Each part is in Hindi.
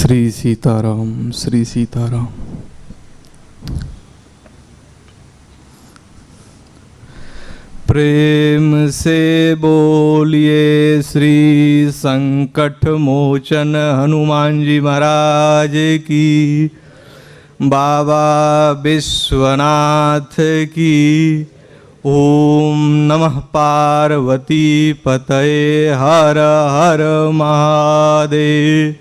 श्री सीताराम, श्री सीताराम। प्रेम से बोलिए श्री संकट मोचन हनुमान जी महाराज की, बाबा विश्वनाथ की। ओम नमः पार्वती पतये हर हर महादेव।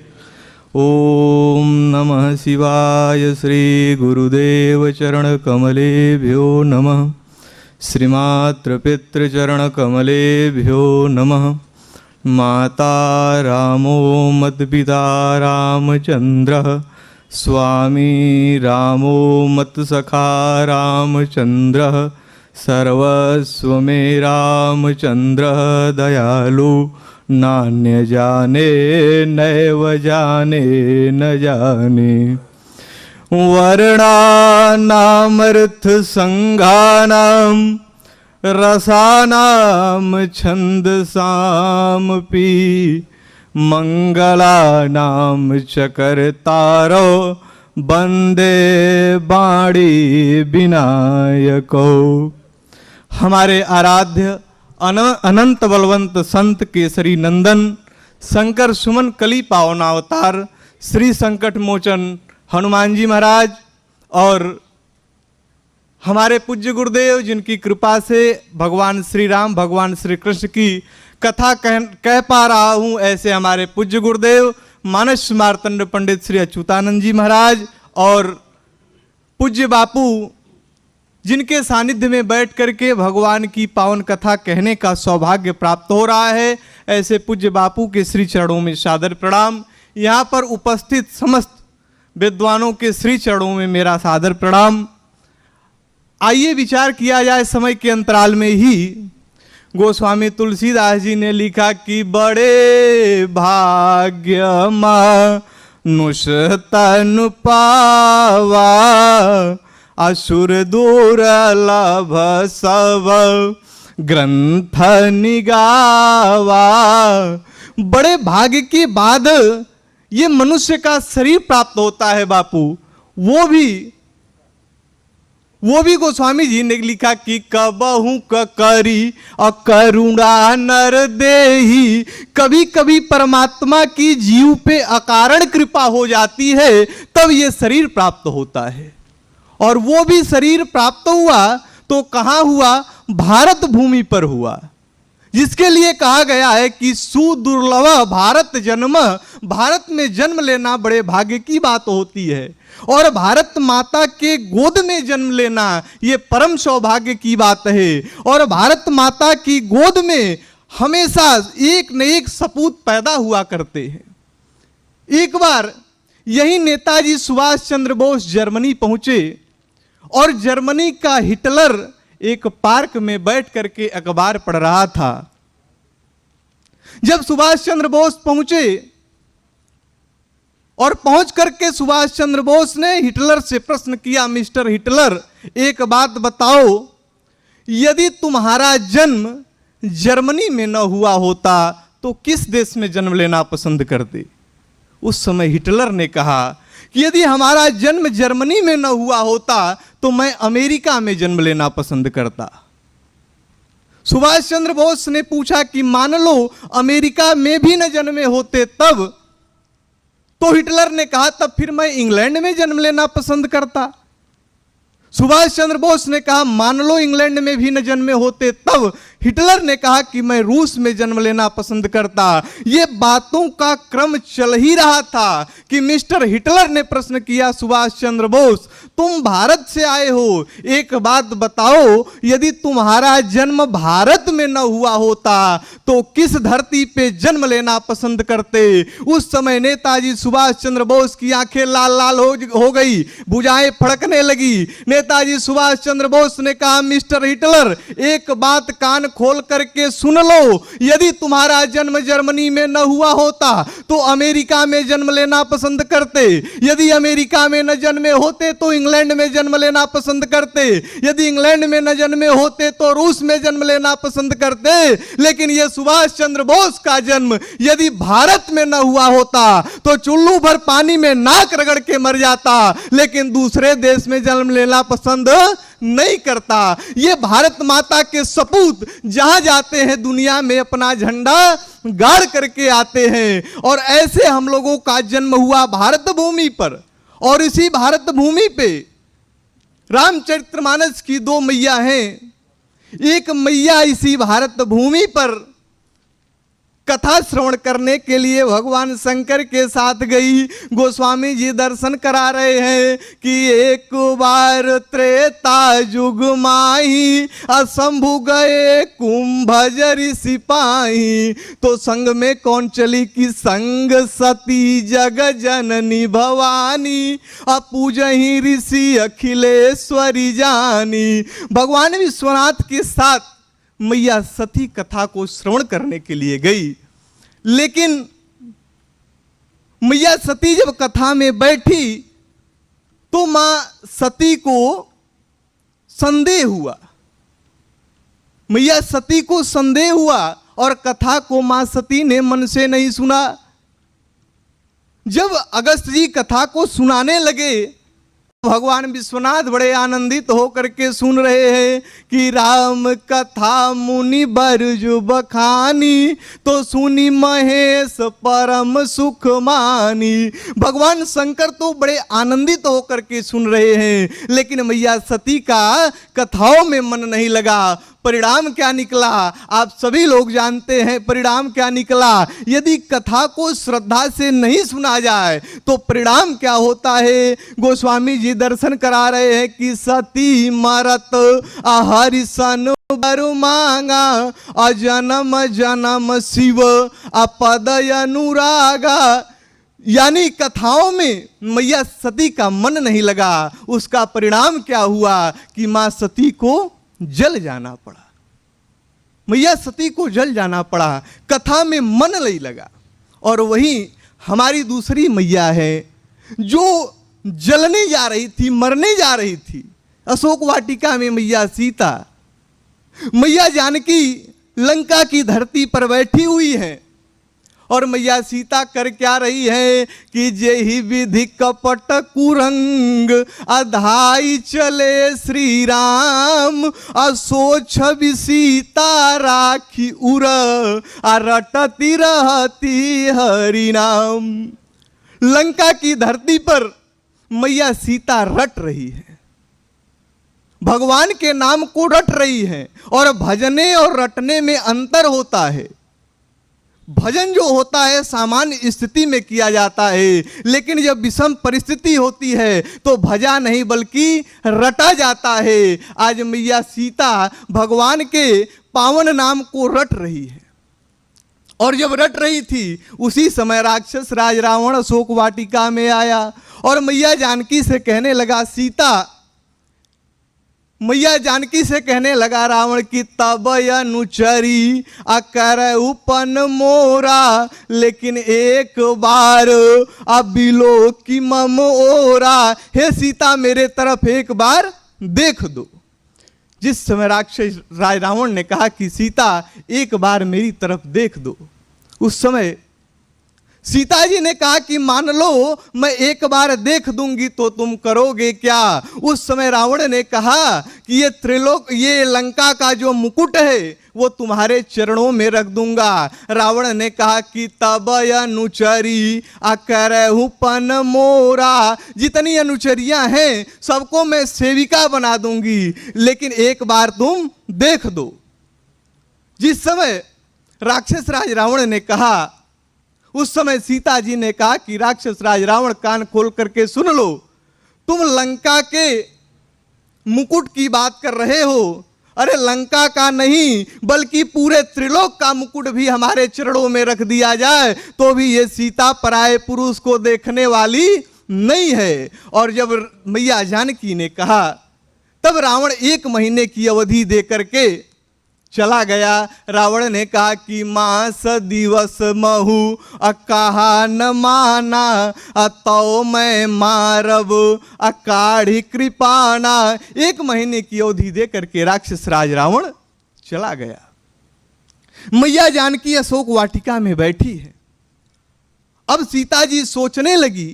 ओम नमः शिवाय। श्री गुरुदेव चरण कमलेभ्यो नमः। श्रीमात्र पितृचरण कमलेभ्यो नमः। माता रामो मत्पिता रामचंद्रः, स्वामी रामो मत्सखा रामचंद्रः, सर्वस्व मे रामचंद्रः दयालु, नान्य जाने नैव जाने न जाने। वर्णानामर्थ संघानां रसानां छंदसामपि, मंगलानां च कर्तारो वंदे वाणी विनायको। हमारे आराध्य अनंत बलवंत संत केसरी नंदन शंकर सुमन कली पावनावतार श्री संकट मोचन हनुमान जी महाराज और हमारे पूज्य गुरुदेव, जिनकी कृपा से भगवान श्री राम भगवान श्री कृष्ण की कथा कह पा रहा हूँ, ऐसे हमारे पूज्य गुरुदेव मानस मार्तंड पंडित श्री अच्युतानंद जी महाराज और पूज्य बापू, जिनके सानिध्य में बैठ करके भगवान की पावन कथा कहने का सौभाग्य प्राप्त हो रहा है, ऐसे पूज्य बापू के श्री चरणों में सादर प्रणाम। यहाँ पर उपस्थित समस्त विद्वानों के श्री चरणों में मेरा सादर प्रणाम। आइए विचार किया जाए समय के अंतराल में ही। गोस्वामी तुलसीदास जी ने लिखा कि बड़े भाग्य मनुष्य तन पावा, असुर दुर्लभ सब ग्रंथ निगावा। बड़े भाग्य के बाद ये मनुष्य का शरीर प्राप्त होता है बापू। वो भी गोस्वामी जी ने लिखा कि कबहू करी अकरुणा नर देही। कभी कभी परमात्मा की जीव पे अकारण कृपा हो जाती है, तब ये शरीर प्राप्त होता है। और वो भी शरीर प्राप्त हुआ तो कहाँ हुआ? भारत भूमि पर हुआ, जिसके लिए कहा गया है कि सुदुर्लभ भारत जन्म। भारत में जन्म लेना बड़े भाग्य की बात होती है, और भारत माता के गोद में जन्म लेना ये परम सौभाग्य की बात है। और भारत माता की गोद में हमेशा एक न एक सपूत पैदा हुआ करते हैं। एक बार यही नेताजी सुभाष चंद्र बोस जर्मनी पहुंचे, और जर्मनी का हिटलर एक पार्क में बैठ करके अखबार पढ़ रहा था। जब सुभाष चंद्र बोस पहुंचे और पहुंच करके सुभाष चंद्र बोस ने हिटलर से प्रश्न किया, मिस्टर हिटलर, एक बात बताओ, यदि तुम्हारा जन्म जर्मनी में न हुआ होता तो किस देश में जन्म लेना पसंद करते? उस समय हिटलर ने कहा कि यदि हमारा जन्म जर्मनी में न हुआ होता तो मैं अमेरिका में जन्म लेना पसंद करता। सुभाष चंद्र बोस ने पूछा कि मान लो अमेरिका में भी न जन्मे होते तब? तो हिटलर ने कहा तब फिर मैं इंग्लैंड में जन्म लेना पसंद करता। सुभाष चंद्र बोस ने कहा मान लो इंग्लैंड में भी न जन्मे होते तब? हिटलर ने कहा कि मैं रूस में जन्म लेना पसंद करता। ये बातों का क्रम चल ही रहा था कि मिस्टर हिटलर ने प्रश्न किया, सुभाष चंद्र बोस, तुम भारत से आए हो, एक बात बताओ, यदि तुम्हारा जन्म भारत में न हुआ होता तो किस धरती पे जन्म लेना पसंद करते? उस समय नेताजी सुभाष चंद्र बोस की आंखें लाल लाल हो गई, भुजाएं फड़कने लगी। नेताजी सुभाष चंद्र बोस ने कहा, मिस्टर हिटलर, एक बात कान खोल करके सुन लो, यदि तुम्हारा जन्म जर्मनी में न हुआ होता तो अमेरिका में जन्म लेना पसंद करते, यदि अमेरिका में न जन्मे होते तो इंग्लैंड में जन्म लेना पसंद करते, यदि इंग्लैंड में न जन्मे होते तो रूस में जन्म लेना पसंद करते। लेकिन यह सुभाष चंद्र बोस का जन्म यदि भारत में न हुआ होता तो चुल्लू भर पानी में नाक रगड़ के मर जाता, लेकिन दूसरे देश में जन्म लेना पसंद नहीं करता। ये भारत माता के सपूत जहां जाते हैं दुनिया में अपना झंडा गाड़ करके आते हैं। और ऐसे हम लोगों का जन्म हुआ भारत भूमि पर, और इसी भारत भूमि पे रामचरितमानस की दो मैया हैं। एक मैया इसी भारत भूमि पर कथा श्रवण करने के लिए भगवान शंकर के साथ गई। गोस्वामी जी दर्शन करा रहे हैं कि एक बार त्रेता युग माही असंभु गए कुंभज सिपाही। तो संग में कौन चली कि संग सती जग जननी भवानी पूजही ऋषि अखिलेश्वरी जानी। भगवान विश्वनाथ के साथ मैया सती कथा को श्रवण करने के लिए गई, लेकिन मैया सती जब कथा में बैठी तो मां सती को संदेह हुआ। मैया सती को संदेह हुआ और कथा को मां सती ने मन से नहीं सुना। जब अगस्त जी कथा को सुनाने लगे, भगवान विश्वनाथ बड़े आनंदित होकर के सुन रहे हैं कि राम कथा मुनि बरजु बखानी तो सुनी महेश परम सुख मानी। भगवान शंकर तो बड़े आनंदित होकर के सुन रहे हैं, लेकिन मैया सती का कथाओं में मन नहीं लगा। परिणाम क्या निकला आप सभी लोग जानते हैं। परिणाम क्या निकला, यदि कथा को श्रद्धा से नहीं सुना जाए तो परिणाम क्या होता है। गोस्वामी जी दर्शन करा रहे हैं कि सती मरत हरिसन बर मांगा अजन्म जन्म शिव अपद अनुरागा। यानी कथाओं में मैया सती का मन नहीं लगा। उसका परिणाम क्या हुआ कि मां सती को जल जाना पड़ा। मैया सती को जल जाना पड़ा, कथा में मन नहीं लगा। और वहीं हमारी दूसरी मैया है जो जलने जा रही थी, मरने जा रही थी। अशोक वाटिका में मैया सीता, मैया जानकी लंका की धरती पर बैठी हुई है और मैया सीता कर क्या रही है कि जेहि विधि कपट कुरंग अधाई चले श्री राम असोच भी सीता राखी उर रटती रहती हरि नाम। लंका की धरती पर मैया सीता रट रही है, भगवान के नाम को रट रही है। और भजने और रटने में अंतर होता है। भजन जो होता है सामान्य स्थिति में किया जाता है, लेकिन जब विषम परिस्थिति होती है तो भजा नहीं बल्कि रटा जाता है। आज मैया सीता भगवान के पावन नाम को रट रही है। और जब रट रही थी उसी समय राक्षस राज रावण अशोक वाटिका में आया और मैया जानकी से कहने लगा, सीता मैया जानकी से कहने लगा रावण की तब अनुचरी अकर उपन मोरा लेकिन एक बार अबिलो की मम ओरा। हे सीता मेरे तरफ एक बार देख दो। जिस समय राक्षस राज रावण ने कहा कि सीता एक बार मेरी तरफ देख दो, उस समय सीता जी ने कहा कि मान लो मैं एक बार देख दूंगी तो तुम करोगे क्या। उस समय रावण ने कहा कि ये त्रिलोक, ये लंका का जो मुकुट है वो तुम्हारे चरणों में रख दूंगा। रावण ने कहा कि तब अनुचरी अकरहु पन मोरा, जितनी अनुचरियां हैं सबको मैं सेविका बना दूंगी, लेकिन एक बार तुम देख दो। जिस समय राक्षस राज रावण ने कहा, उस समय सीता जी ने कहा कि राक्षस राज रावण कान खोल करके सुन लो, तुम लंका के मुकुट की बात कर रहे हो। अरे लंका का नहीं बल्कि पूरे त्रिलोक का मुकुट भी हमारे चरणों में रख दिया जाए तो भी ये सीता पराये पुरुष को देखने वाली नहीं है। और जब मैया जानकी ने कहा तब रावण 1 महीने की अवधि दे करके चला गया। रावण ने कहा कि मास दिवस महु कहा न माना, तो मैं मारब अकाढ़ी कृपाना। 1 महीने की अवधि दे करके राक्षस राज रावण चला गया। मैया जानकी अशोक वाटिका में बैठी है। अब सीता जी सोचने लगी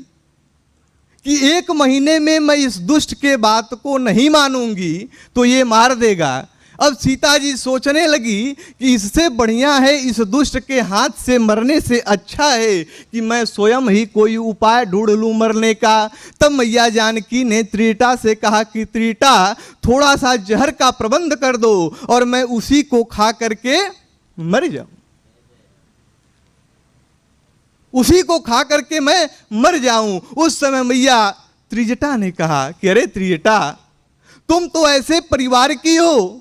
कि 1 महीने में मैं इस दुष्ट के बात को नहीं मानूंगी तो ये मार देगा। अब सीता जी सोचने लगी कि इससे बढ़िया है, इस दुष्ट के हाथ से मरने से अच्छा है कि मैं स्वयं ही कोई उपाय ढूंढ लूं मरने का। तब मैया जानकी ने त्रिटा से कहा कि त्रिटा, थोड़ा सा जहर का प्रबंध कर दो और मैं उसी को खा करके मर जाऊं, उसी को खा करके मैं मर जाऊं। उस समय मैया त्रिजटा ने कहा कि अरे त्रिजटा, तुम तो ऐसे परिवार की हो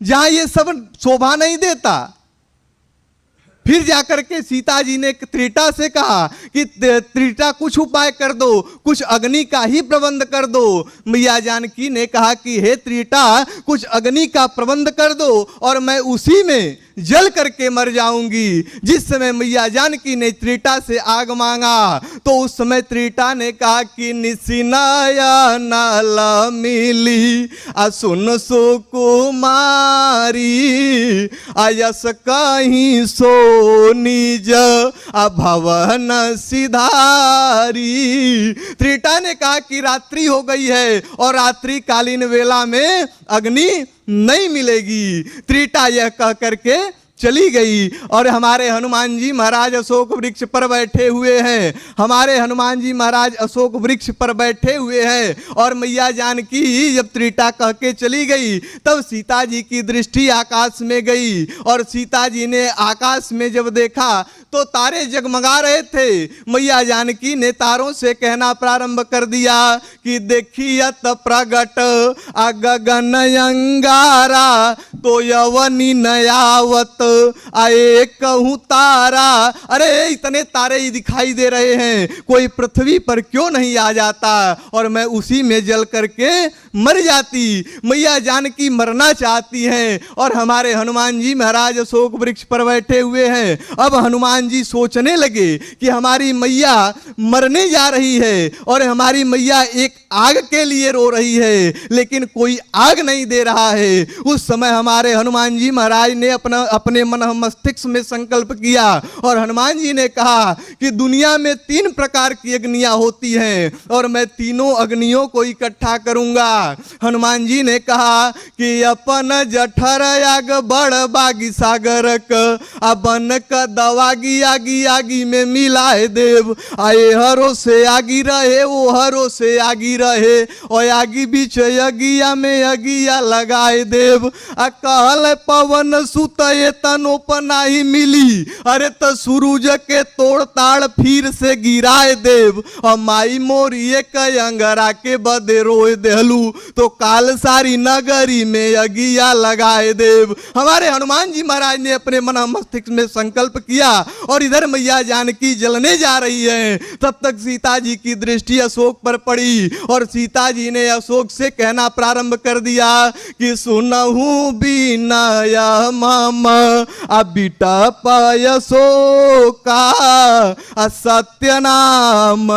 जहां ये सब शोभा नहीं देता। फिर जाकर के सीता जी ने त्रिटा से कहा कि त्रिटा कुछ उपाय कर दो, कुछ अग्नि का ही प्रबंध कर दो। मैया जानकी ने कहा कि हे त्रिटा, कुछ अग्नि का प्रबंध कर दो और मैं उसी में जल करके मर जाऊंगी। जिस समय मैया जानकी ने त्रिटा से आग मांगा तो उस समय त्रिटा ने कहा कि निसिनाया नाला मिली सुन सुकुमारी, आयस कहीं सो निज भवन सिधारी। त्रिटा ने कहा कि रात्रि हो गई है और रात्रि कालीन वेला में अग्नि नहीं मिलेगी। त्रिटा यह कह करके चली गई और हमारे हनुमान जी महाराज अशोक वृक्ष पर बैठे हुए हैं। हमारे हनुमान जी महाराज अशोक वृक्ष पर बैठे हुए हैं और मैया जानकी जब त्रिटा कह के चली गई तब सीता जी की दृष्टि आकाश में गई और सीता जी ने आकाश में जब देखा तो तारे जगमगा रहे थे। मैया जानकी ने तारों से कहना प्रारंभ कर दिया कि देखियत प्रगट गगन अंगारा, तो यवनी नयावत आए कहूं तारा। अरे इतने तारे ही दिखाई दे रहे हैं, कोई पृथ्वी पर क्यों नहीं आ जाता और मैं उसी में जल करके मर जाती। मैया जानकी मरना चाहती हैं और हमारे हनुमान जी महाराज अशोक वृक्ष पर बैठे हुए हैं। अब हनुमान जी सोचने लगे कि हमारी मैया मरने जा रही है और हमारी मैया एक आग के लिए रो रही है, लेकिन कोई आग नहीं दे रहा है। उस समय हमारे हनुमान जी महाराज ने अपने मन मस्तिष्क में संकल्प किया और हनुमान जी ने कहा कि दुनिया में 3 प्रकार की अग्नियां होती हैं और मैं तीनों अग्नियों को इकट्ठा करूंगा। हनुमान जी ने कहा कि अपन जठर आग बड़ बागी सागरक, अपन का दवागी आगी आगी में मिलाए देव, आए हरो से आगी रहे वो हरो से आगी रहे और आगी बीच अगिया में अगिया लगाए देव। कहल पवन सुत ये तनो पनाही मिली, अरे तो सूरज के तोड़ ताड़ फिर से गिराए देव और माई मोरी एक अंगरा के बदे रोए देहलू तो काल सारी नगरी में अगिया लगाए देव। हमारे हनुमान जी महाराज ने अपने मन मस्तिष्क में संकल्प किया और इधर मैया जानकी जलने जा रही है। तब तक सीता जी की दृष्टि अशोक पर पड़ी और सीता जी ने अशोक से कहना प्रारंभ कर दिया कि सुनहु बीनाया मामा बिटा पायसो का सत्य नाम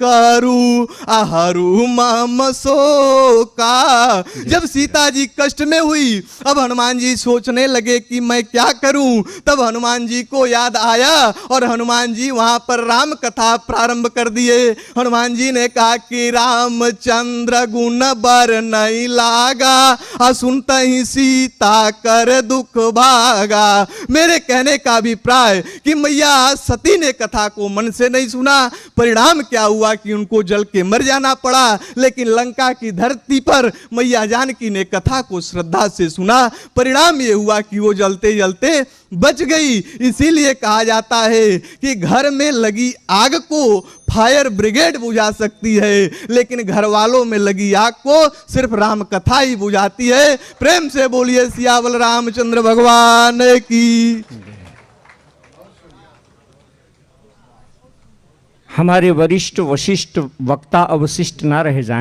करू हरू माम सो का। जब सीता जी कष्ट में हुई अब हनुमान जी सोचने लगे कि मैं क्या करूं। तब हनुमान जी को याद आया और हनुमान जी वहां पर राम कथा प्रारंभ कर दिए। हनुमान जी ने कहा कि रामचंद्र गुण बर नहीं लागा, सुनते ही सीता कर दुख भागा। मेरे कहने का अभिप्राय कि मैया सती ने कथा को मन से नहीं सुना, परिणाम क्या हुआ कि उनको जल के मर जाना पड़ा। लेकिन लंका की धरती पर मैया जानकी ने कथा को श्रद्धा से सुना, परिणाम ये हुआ कि वो जलते जलते बच गई। इसीलिए कहा जाता है कि घर में लगी आग को फायर ब्रिगेड बुझा सकती है, लेकिन घर वालों में लगी आग को सिर्फ राम कथा ही बुझाती है। प्रेम से बोलिए सियावल रामचंद्र भगवान की। हमारे वरिष्ठ वशिष्ठ वक्ता अवशिष्ट ना रह जाएं।